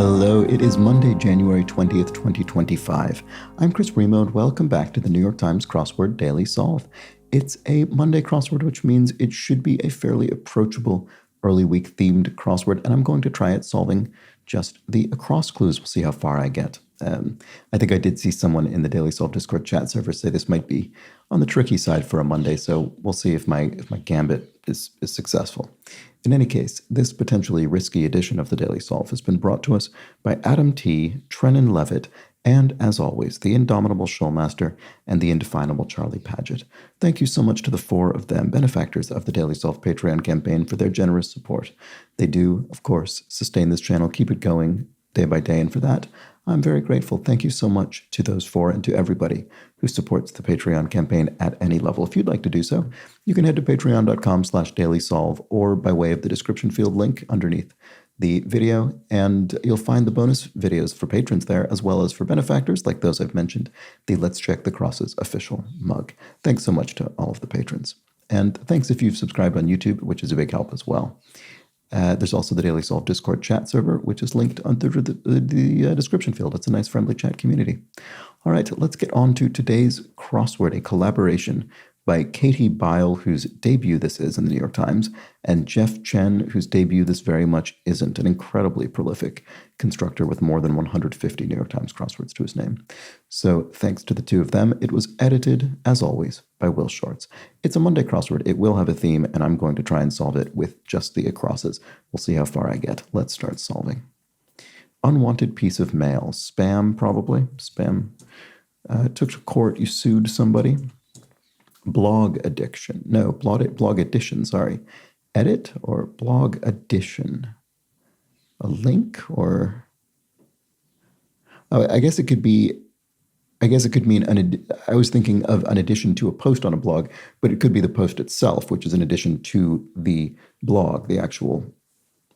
Hello, it is Monday, January 20th, 2025. I'm Chris Remo, and welcome back to the New York Times Crossword Daily Solve. It's a Monday crossword, which means it should be a fairly approachable early week themed crossword, and I'm going to try it solving just the across clues. We'll see how far I get. I think I did see someone in the Daily Solve Discord chat server say this might be on the tricky side for a Monday, so we'll see if my gambit is successful. In any case, this potentially risky edition of the Daily Solve has been brought to us by Adam T., Trennan Levitt, and, as always, the indomitable Shoalmaster and the indefinable Charlie Paget. Thank you so much to the four of them, benefactors of the Daily Solve Patreon campaign, for their generous support. They do, of course, sustain this channel, keep it going day by day, and for that, I'm very grateful. Thank you so much to those four and to everybody who supports the Patreon campaign at any level. If you'd like to do so, you can head to patreon.com/dailysolve or by way of the description field link underneath the video, and you'll find the bonus videos for patrons there, as well as for benefactors like those I've mentioned, the Let's Check the Crosses official mug. Thanks so much to all of the patrons. And thanks if you've subscribed on YouTube, which is a big help as well. There's also the Daily Solve Discord chat server, which is linked under the description field. It's a nice, friendly chat community. All right, let's get on to today's crossword, a collaboration by Katie Bile, whose debut this is in the New York Times, and Jeff Chen, whose debut this very much isn't, an incredibly prolific constructor with more than 150 New York Times crosswords to his name. So thanks to the two of them. It was edited, as always, by Will Shorts. It's a Monday crossword. It will have a theme, and I'm going to try and solve it with just the acrosses. We'll see how far I get. Let's start solving. Unwanted piece of mail. Spam, probably. Spam. Took to court. You sued somebody. Blog addiction. No, blog addition, sorry. Edit or blog addition? A link or... Oh, I guess it could mean I was thinking of an addition to a post on a blog, but it could be the post itself, which is an addition to the blog, the actual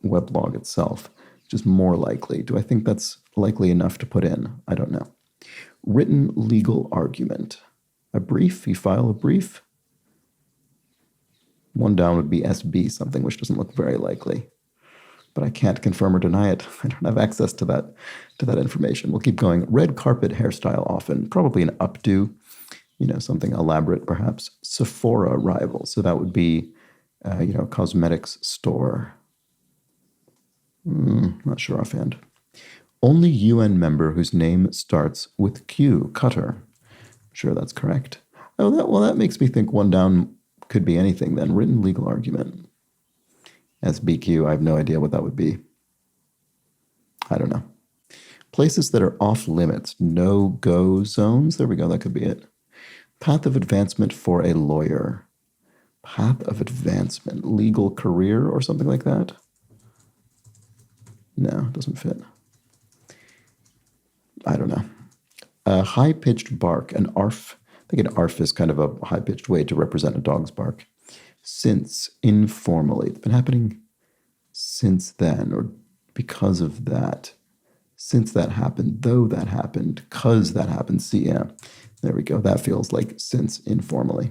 weblog itself, which is more likely. Do I think that's likely enough to put in? I don't know. Written legal argument. A brief, you file a brief. One down would be SB, something which doesn't look very likely. But I can't confirm or deny it. I don't have access to that information. We'll keep going. Red carpet hairstyle often, probably an updo, something elaborate perhaps. Sephora rival, so that would be, cosmetics store. Not sure offhand. Only UN member whose name starts with Q, Cutter. Sure, that's correct. Oh, that makes me think one down could be anything then. Written legal argument. SBQ, I have no idea what that would be. I don't know. Places that are off limits. No-go zones. There we go, that could be it. Path of advancement for a lawyer. Path of advancement. Legal career or something like that? No, it doesn't fit. I don't know. A high-pitched bark, an arf. I think an arf is kind of a high-pitched way to represent a dog's bark. Since, informally. It's been happening since then, or because of that. Since that happened, though that happened, cause that happened. See, yeah, there we go. That feels like since, informally.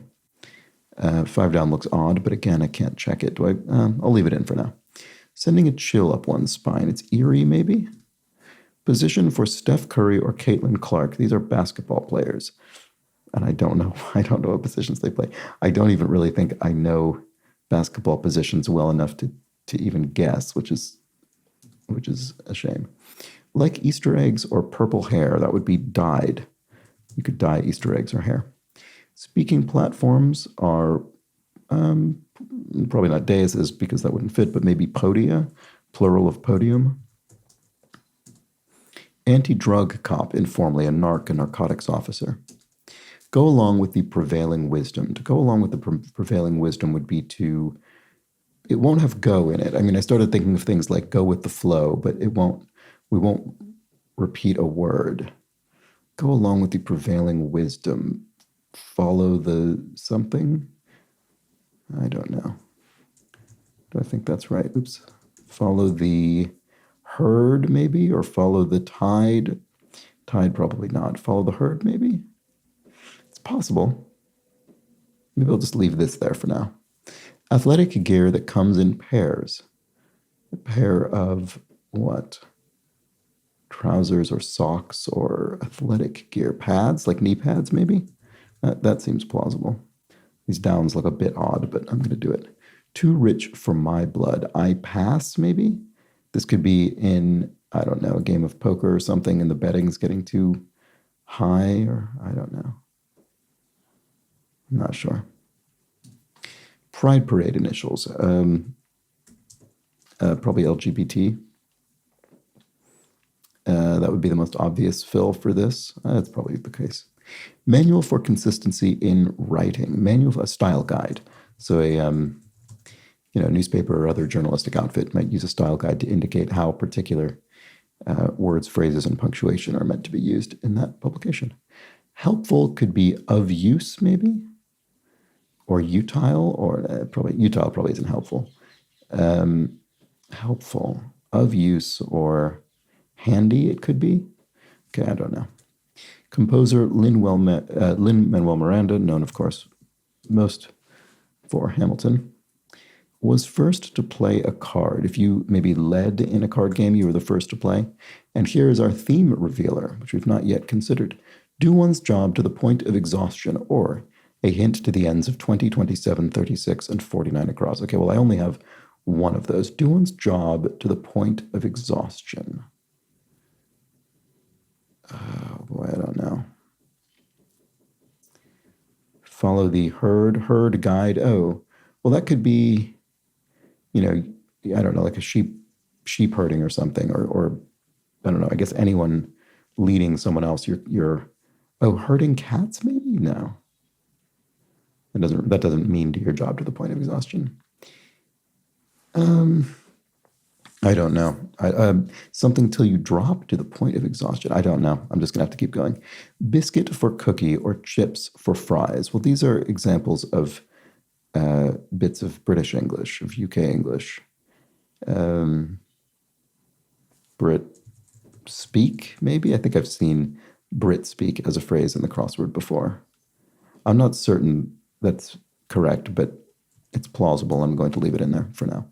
5 down looks odd, but again, I can't check it. I'll leave it in for now. Sending a chill up one's spine. It's eerie, maybe? Position for Steph Curry or Caitlin Clark. These are basketball players. And I don't know what positions they play. I don't even really think I know basketball positions well enough to even guess, which is a shame. Like Easter eggs or purple hair, that would be dyed. You could dye Easter eggs or hair. Speaking platforms are probably not daises because that wouldn't fit, but maybe podia, plural of podium. Anti-drug cop, informally, a narcotics officer. Go along with the prevailing wisdom. To go along with the prevailing wisdom would be it won't have go in it. I mean, I started thinking of things like go with the flow, but we won't repeat a word. Go along with the prevailing wisdom. Follow the something? I don't know. Do I think that's right? Oops. Follow the herd, maybe? Or follow the tide? Tide, probably not. Follow the herd, maybe? It's possible. Maybe I'll just leave this there for now. Athletic gear that comes in pairs. A pair of what? trousers or socks or athletic gear. Pads, like knee pads, maybe? That seems plausible. These downs look a bit odd, but I'm going to do it. Too rich for my blood. I pass, maybe? This could be in, I don't know, a game of poker or something, and the betting's getting too high, or I don't know. I'm not sure. Pride Parade initials. Probably LGBT. That would be the most obvious fill for this. That's probably the case. Manual for consistency in writing. Manual, a style guide. So a newspaper or other journalistic outfit might use a style guide to indicate how particular words, phrases, and punctuation are meant to be used in that publication. Helpful could be of use, maybe, or utile, or probably utile probably isn't helpful. Helpful, of use, or handy it could be. Okay, I don't know. Composer Lin-Manuel Miranda, known of course most for Hamilton, was first to play a card. If you maybe led in a card game, you were the first to play. And here is our theme revealer, which we've not yet considered. Do one's job to the point of exhaustion, or a hint to the ends of 20, 27, 36, and 49 across. Okay, well, I only have one of those. Do one's job to the point of exhaustion. Oh, boy, I don't know. Follow the herd guide. Oh, well, that could be, I don't know, like a sheep herding or something, or I don't know, I guess anyone leading someone else. You're herding cats, maybe? No. That doesn't mean do your job to the point of exhaustion. I don't know. Something till you drop to the point of exhaustion. I don't know. I'm just going to have to keep going. Biscuit for cookie or chips for fries. Well, these are examples of bits of British English, of UK English. Brit speak, maybe? I think I've seen Brit speak as a phrase in the crossword before. I'm not certain that's correct, but it's plausible. I'm going to leave it in there for now.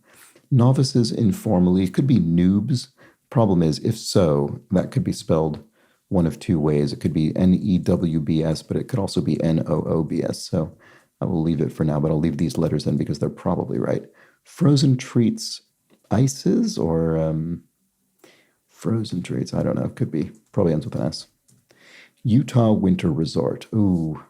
Novices informally, could be noobs. Problem is, if so, that could be spelled one of two ways. It could be N-E-W-B-S, but it could also be N-O-O-B-S. So I will leave it for now, but I'll leave these letters in because they're probably right. Frozen treats, ices, or frozen treats, I don't know. Could be. Probably ends with an S. Utah Winter Resort. Ooh.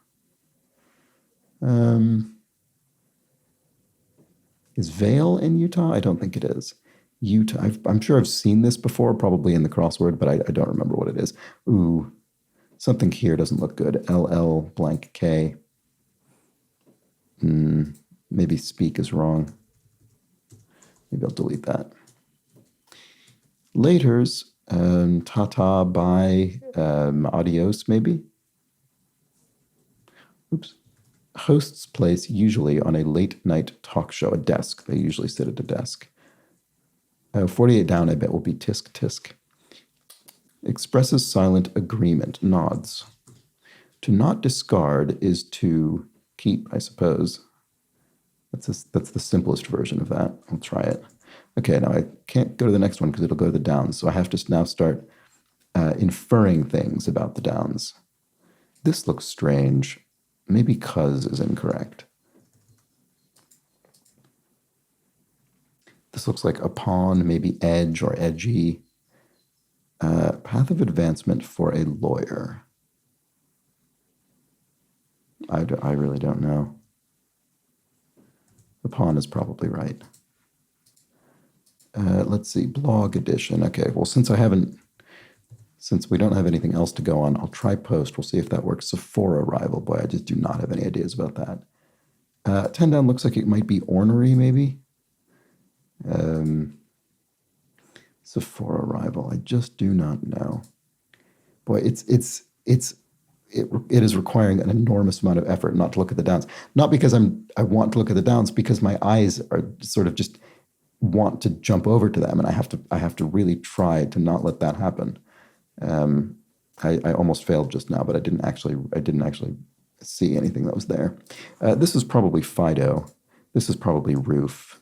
Is Vail in Utah? I don't think it is. Utah. I'm sure I've seen this before, probably in the crossword, but I don't remember what it is. Ooh, something here doesn't look good. LL blank K. Maybe speak is wrong. Maybe I'll delete that. Laters. Ta-ta, bye, adios, maybe. Oops. Host's place usually on a late night talk show, a desk. They usually sit at a desk. 48 down, I bet, will be tisk tisk. Expresses silent agreement, nods. To not discard is to keep, I suppose. That's the simplest version of that. I'll try it. Okay, now I can't go to the next one because it'll go to the downs, so I have to now start inferring things about the downs. This looks strange. Maybe cuz is incorrect. This looks like upon, maybe edge or edgy. Path of advancement for a lawyer. I really don't know. Upon is probably right. Let's see, blog edition. Okay, well, since we don't have anything else to go on, I'll try post. We'll see if that works. Sephora rival. Boy, I just do not have any ideas about that. 10 down looks like it might be ornery, maybe. Sephora rival. I just do not know. Boy, it is requiring an enormous amount of effort not to look at the downs. Not because I want to look at the downs, because my eyes are sort of just want to jump over to them, and I have to really try to not let that happen. I almost failed just now, but I didn't actually see anything that was there. This is probably Fido. This is probably roof.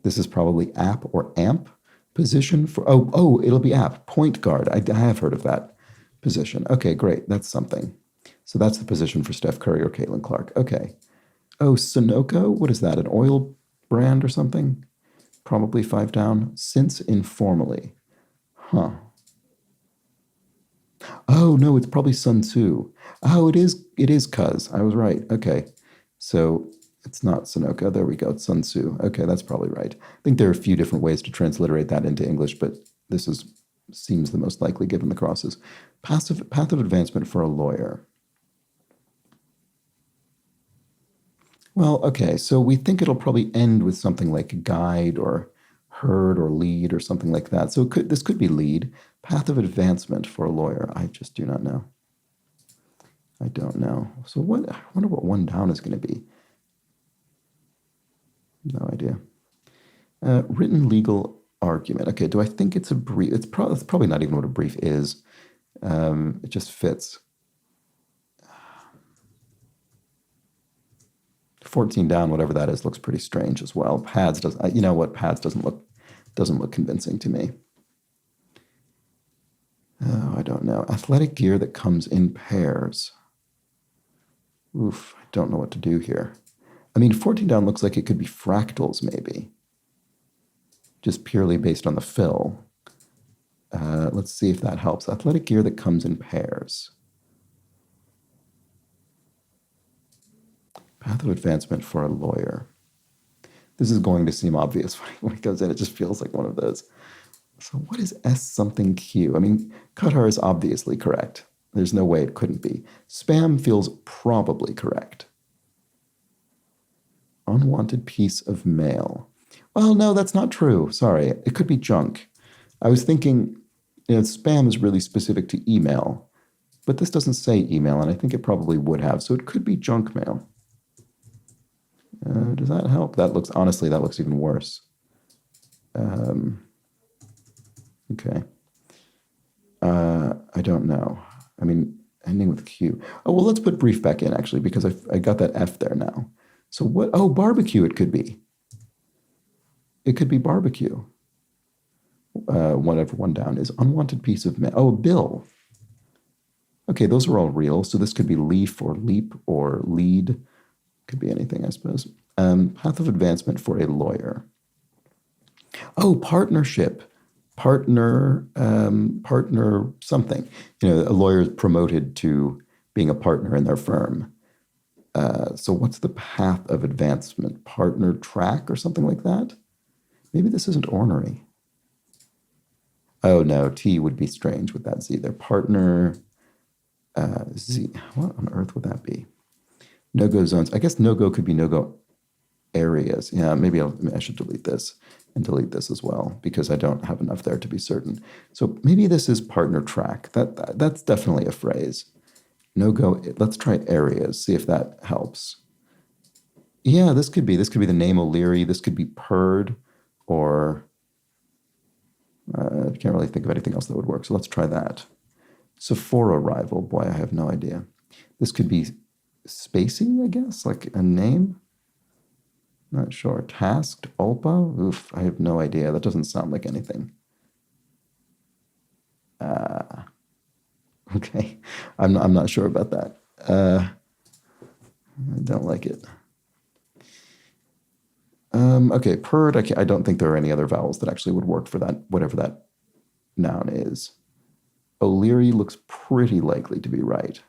This is probably app or amp. Position for, oh, it'll be app. Point guard. I have heard of that position. Okay, great. That's something. So that's the position for Steph Curry or Caitlin Clark. Okay. Oh, Sunoco? What is that? An oil brand or something? Probably 5 down. Since informally. Huh. Oh, no, it's probably Sun Tzu. Oh, it is Cuz. I was right. Okay. So it's not Sunoco. There we go. It's Sun Tzu. Okay, that's probably right. I think there are a few different ways to transliterate that into English, but this seems the most likely given the crosses. Path of advancement for a lawyer. Well, okay, so we think it'll probably end with something like guide or herd or lead or something like that. So this could be lead. Path of advancement for a lawyer. I just do not know. I don't know. So I wonder what 1 down is going to be. No idea. Written legal argument. Okay, do I think it's a brief? It's probably not even what a brief is. It just fits. 14 down, whatever that is, looks pretty strange as well. Pads doesn't. You know what? Pads doesn't look convincing to me. Oh, I don't know. Athletic gear that comes in pairs. Oof, I don't know what to do here. I mean, 14 down looks like it could be fractals, maybe. Just purely based on the fill. Let's see if that helps. Athletic gear that comes in pairs. Path of advancement for a lawyer. This is going to seem obvious when it goes in. It just feels like one of those. So what is S something Q? I mean, Qatar is obviously correct. There's no way it couldn't be. Spam feels probably correct. Unwanted piece of mail. Well, no, that's not true. Sorry. It could be junk. I was thinking, spam is really specific to email, but this doesn't say email, and I think it probably would have. So it could be junk mail. Does that help? Honestly, that looks even worse. Okay. I don't know. I mean, ending with Q. Oh, well, let's put brief back in, actually, because I got that F there now. So what? Oh, barbecue it could be. It could be barbecue. Whatever 1 down is. Unwanted piece of mail. Oh, a bill. Okay, those are all real. So this could be leaf or leap or lead. Could be anything, I suppose. Path of advancement for a lawyer. Oh, partnership. Partner something. A lawyer is promoted to being a partner in their firm. So what's the path of advancement? Partner track or something like that? Maybe this isn't ornery. Oh, no, T would be strange with that Z there. Partner Z. What on earth would that be? No-go zones. I guess no-go could be no-go areas. Yeah, maybe I should delete this and delete this as well because I don't have enough there to be certain. So maybe this is partner track. That's definitely a phrase. No-go. Let's try areas. See if that helps. Yeah, this could be the name O'Leary. This could be Purd, or I can't really think of anything else that would work. So let's try that. Sephora rival. Boy, I have no idea. This could be spacey, I guess, like a name. Not sure. Tasked, Ulpa? Oof, I have no idea. That doesn't sound like anything. Okay. I'm not sure about that. I don't like it. Okay, purred. I don't think there are any other vowels that actually would work for that, whatever that noun is. O'Leary looks pretty likely to be right.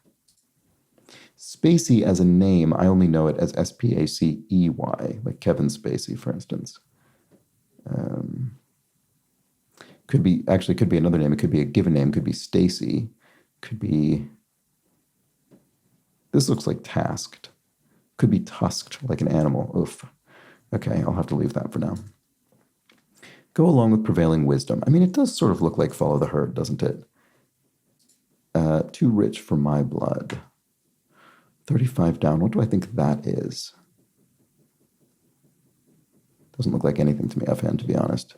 Spacey as a name, I only know it as Spacey, like Kevin Spacey, for instance. Could be another name. It could be a given name. Could be Stacy. Could be. This looks like tasked. Could be tusked, like an animal. Oof. Okay, I'll have to leave that for now. Go along with prevailing wisdom. I mean, it does sort of look like follow the herd, doesn't it? Too rich for my blood. 35 down. What do I think that is? Doesn't look like anything to me offhand, to be honest.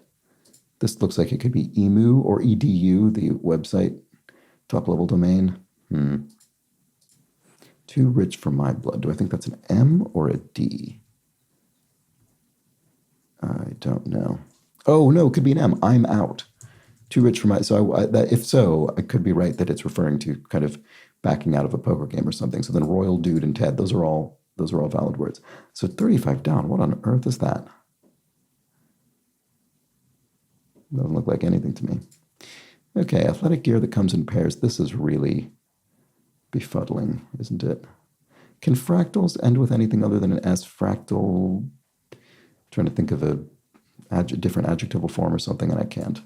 This looks like it could be emu or edu, the website top-level domain. Too rich for my blood. Do I think that's an M or a D? I don't know. Oh, no, it could be an M. I'm out. Too rich for my. So if so, I could be right that it's referring to kind of backing out of a poker game or something. So then Royal Dude and Ted, those are all valid words. So 35 down. What on earth is that? Doesn't look like anything to me. Okay, athletic gear that comes in pairs. This is really befuddling, isn't it? Can fractals end with anything other than an S? Fractal. Trying to think of a different adjectival form or something, and I can't.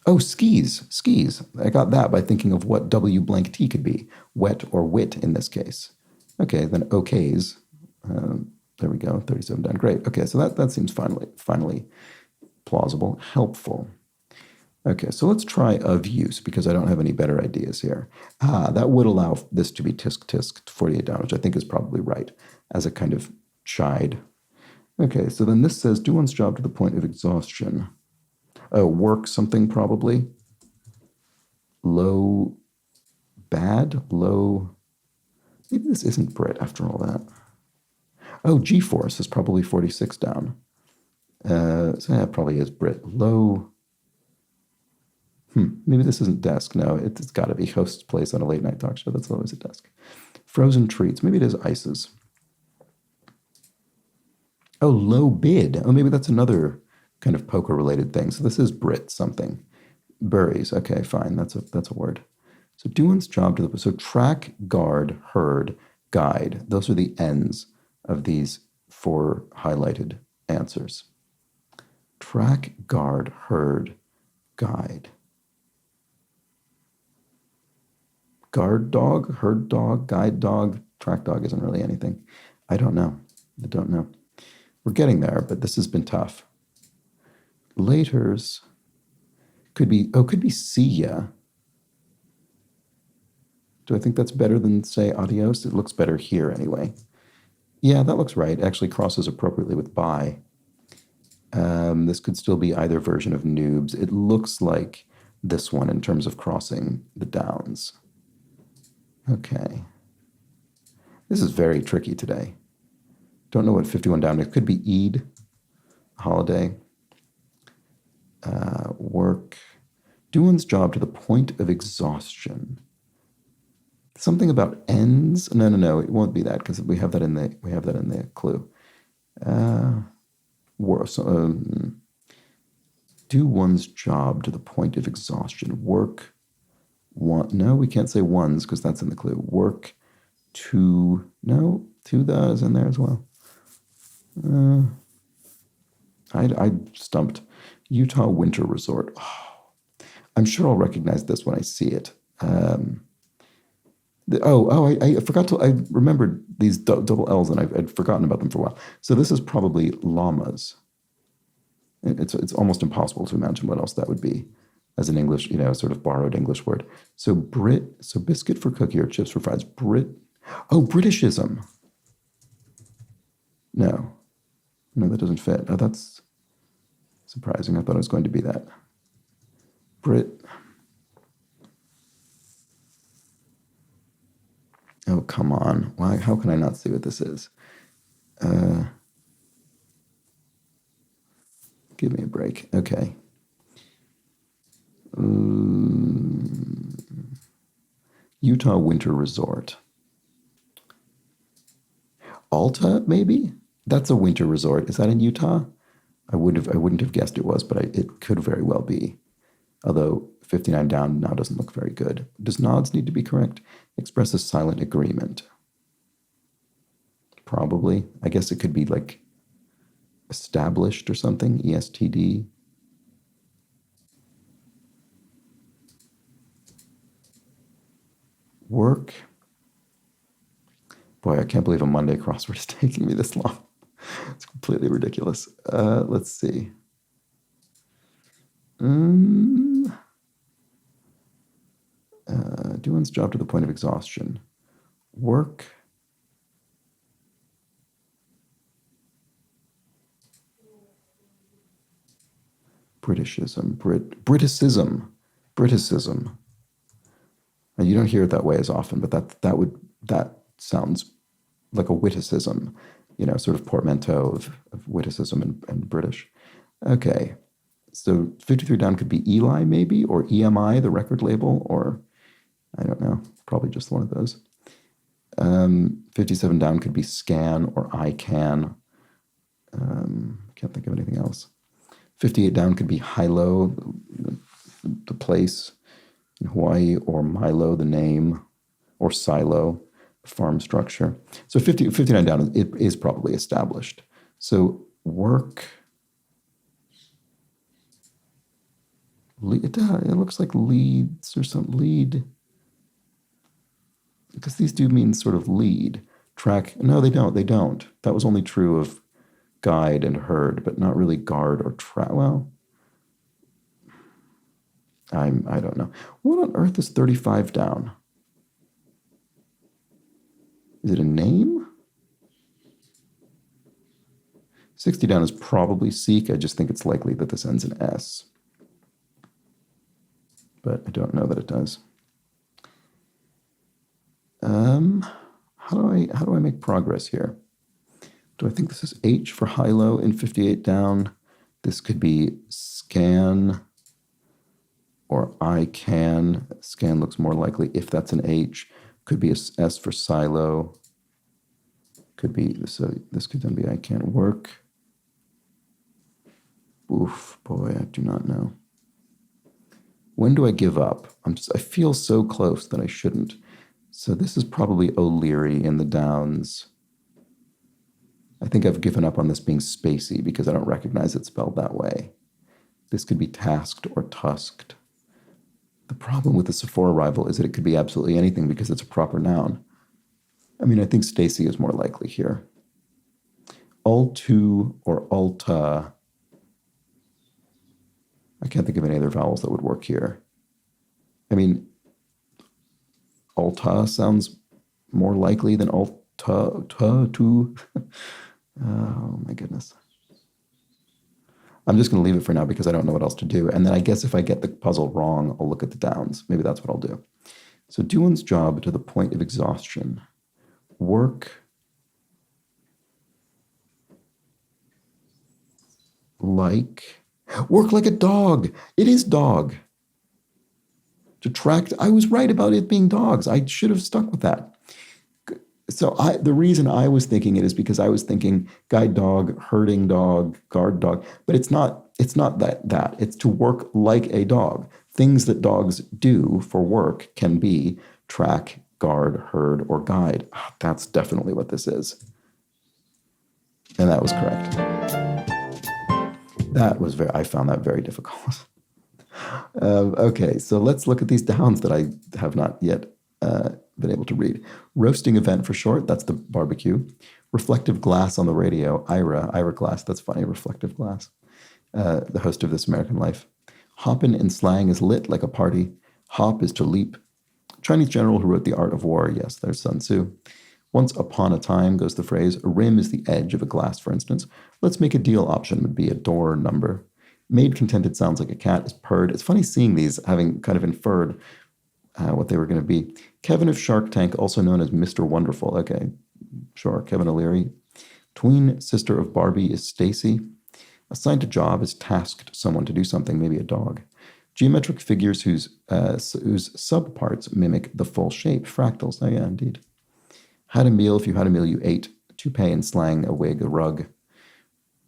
Oh, skis. Skis. I got that by thinking of what W blank T could be. Wet or wit in this case. Okay, then okays. There we go. 37 down. Great. Okay, so that seems finally plausible. Helpful. Okay, so let's try of use because I don't have any better ideas here. That would allow this to be tisk tisk 48 down, which I think is probably right as a kind of chide. Okay, so then this says do one's job to the point of exhaustion. Oh, work something probably. Low, bad, low. Maybe this isn't Brit after all that. Oh, G-force is probably 46 down. So that probably is Brit. Low. Maybe this isn't desk. No, it's got to be host's place on a late night talk show. That's always a desk. Frozen treats. Maybe it is ices. Oh, low bid. Oh, maybe that's another kind of poker related thing. So this is Brit something. Burries. Okay, fine. That's a word. So do one's job to the so track, guard, herd, guide. Those are the ends of these four highlighted answers. Track, guard, herd, guide. Guard dog, herd dog, guide dog, track dog isn't really anything. I don't know. We're getting there, but this has been tough. Laters could be see ya. Do I think that's better than say adios? It looks better here anyway. Yeah, that looks right. Actually crosses appropriately with bye. This could still be either version of noobs. It looks like this one in terms of crossing the downs. Okay. This is very tricky today. Don't know what 51 down. It could be Eid, holiday, work. Do one's job to the point of exhaustion. Something about ends. No. It won't be that because we have that in the clue. Do one's job to the point of exhaustion. Work. No, we can't say ones because that's in the clue. Work to. No, to the is in there as well. I stumped. Utah Winter Resort. Oh, I'm sure I'll recognize this when I see it. I forgot to. I remembered these double L's and I'd forgotten about them for a while. So this is probably llamas. It's almost impossible to imagine what else that would be as an English, sort of borrowed English word. So biscuit for cookie or chips for fries. Britishism. No, that doesn't fit. Oh, that's surprising. I thought it was going to be that. Oh, come on. Why? How can I not see what this is? Give me a break. Okay. Utah Winter Resort. Alta, maybe? That's a winter resort. Is that in Utah? I wouldn't have guessed it was, but it could very well be. Although 59 down now doesn't look very good. Does nods need to be correct? Express a silent agreement. Probably. I guess it could be like established or something. ESTD. Work. Boy, I can't believe a Monday crossword is taking me this long. It's completely ridiculous. Let's see. Do one's job to the point of exhaustion. Work. Britishism. Briticism. And you don't hear it that way as often, but that sounds like a witticism, sort of portmanteau of witticism and British. Okay. So 53 down could be Eli maybe, or EMI, the record label, or I don't know, probably just one of those. 57 down could be Scan or ICANN. Can't think of anything else. 58 down could be Hilo, the place in Hawaii, or Milo, the name, or Silo, the farm structure. So 59 down is probably established. So work, it looks like leads or something, lead, because these do mean sort of lead. Track, no, they don't. That was only true of guide and herd, but not really guard or track. Well, I don't know. What on earth is 35 down? Is it a name? 60 down is probably seek. I just think it's likely that this ends in S. But I don't know that it does. How do I make progress here? Do I think this is H for high-low in 58 down? This could be scan or I can. Scan looks more likely if that's an H. Could be a S for silo. Could be, so this could then be I can't work. Oof, boy, I do not know. When do I give up? I feel so close that I shouldn't. So this is probably O'Leary in the Downs. I think I've given up on this being spacey because I don't recognize it spelled that way. This could be tasked or tusked. The problem with the Sephora rival is that it could be absolutely anything because it's a proper noun. I mean, I think Stacy is more likely here. Altu or alta. I can't think of any other vowels that would work here. I mean, alta sounds more likely than tu. Oh my goodness. I'm just going to leave it for now because I don't know what else to do. And then I guess if I get the puzzle wrong, I'll look at the downs. Maybe that's what I'll do. So do one's job to the point of exhaustion. Work like a dog. It is dog. Detract. I was right about it being dogs. I should have stuck with that. So the reason I was thinking it is because I was thinking guide dog, herding dog, guard dog, but it's not that. It's to work like a dog. Things that dogs do for work can be track, guard, herd, or guide. That's definitely what this is. And that was correct. I found that very difficult. Okay, so let's look at these downs that I have not yet been able to read. Roasting event for short, that's the barbecue. Reflective glass on the radio, Ira Glass, that's funny, reflective glass. The host of This American Life. Hoppin' in slang is lit like a party. Hop is to leap. Chinese general who wrote The Art of War, yes, there's Sun Tzu. Once upon a time goes the phrase, a rim is the edge of a glass, for instance. Let's make a deal option would be a door number. Made contented sounds like a cat is purred. It's funny seeing these, having kind of inferred what they were going to be. Kevin of Shark Tank, also known as Mr. Wonderful. Okay, sure, Kevin O'Leary. Tween sister of Barbie is Stacy. Assigned to job is tasked someone to do something, maybe a dog. Geometric figures whose subparts mimic the full shape, fractals. Oh yeah, indeed. Had a meal, if you had a meal, you ate. Toupee in slang, a wig, a rug.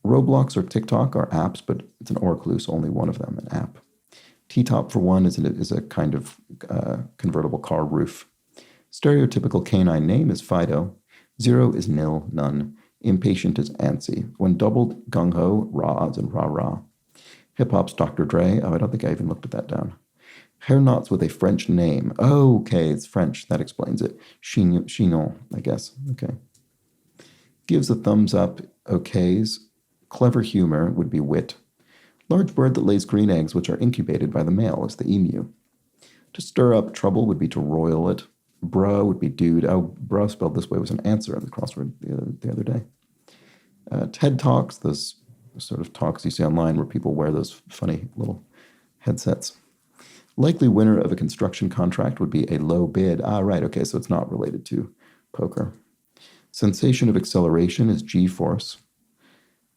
Roblox or TikTok are apps, but it's an or clue, so only one of them, an app. T-top for one is a kind of convertible car roof. Stereotypical canine name is Fido. 0 is nil, none. Impatient is antsy. When doubled, gung-ho, raw as in rah-rah. Hip-hop's Dr. Dre. Oh, I don't think I even looked at that down. Hair knots with a French name. Oh, okay, it's French. That explains it. Chignon, I guess. Okay. Gives a thumbs up. Okays. Clever humor would be wit. Large bird that lays green eggs, which are incubated by the male, is the emu. To stir up trouble would be to roil it. Bruh would be dude. Oh, bruh spelled this way was an answer in the crossword the other day. TED Talks, those sort of talks you see online where people wear those funny little headsets. Likely winner of a construction contract would be a low bid. Ah, right, okay, so it's not related to poker. Sensation of acceleration is G-force.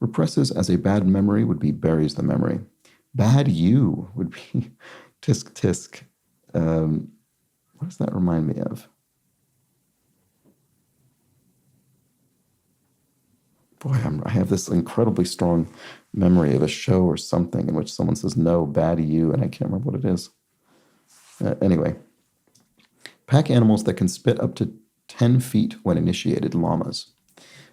Represses as a bad memory would be buries the memory. Bad you would be tisk tisk. What does that remind me of? Boy, I have this incredibly strong memory of a show or something in which someone says, no, bad you, and I can't remember what it is. Anyway, pack animals that can spit up to 10 feet when initiated, llamas.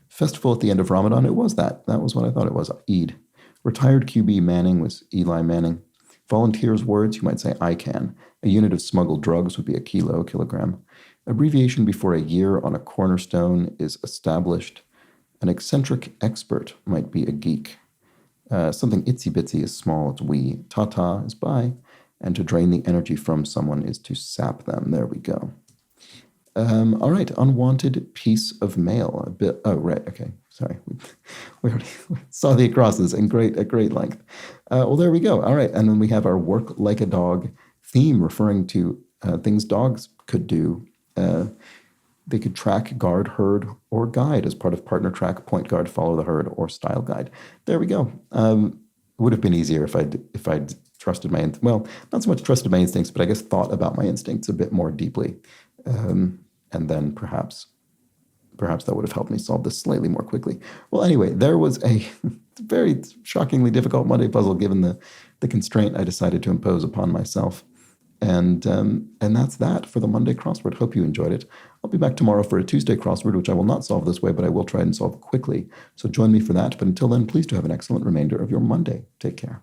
Festival at the end of Ramadan, it was that. That was what I thought it was, Eid. Retired QB Manning was Eli Manning. Volunteers' words, you might say ICAN. A unit of smuggled drugs would be a kilogram. Abbreviation before a year on a cornerstone is established. An eccentric expert might be a geek. Something itsy bitsy is small, it's we. Ta-ta is bye. And to drain the energy from someone is to sap them. There we go. All right, unwanted piece of mail. Oh, right, okay, sorry. We already saw the acrosses at great length. Well, there we go. All right, and then we have our work like a dog theme referring to things dogs could do. They could track, guard, herd, or guide as part of partner track, point guard, follow the herd, or style guide. There we go. It would have been easier if I'd trusted not so much trusted my instincts, but I guess thought about my instincts a bit more deeply. And then perhaps that would have helped me solve this slightly more quickly. Well, anyway, there was a very shockingly difficult Monday puzzle given the constraint I decided to impose upon myself. And that's that for the Monday crossword. Hope you enjoyed it. I'll be back tomorrow for a Tuesday crossword, which I will not solve this way, but I will try and solve quickly. So join me for that. But until then, please do have an excellent remainder of your Monday. Take care.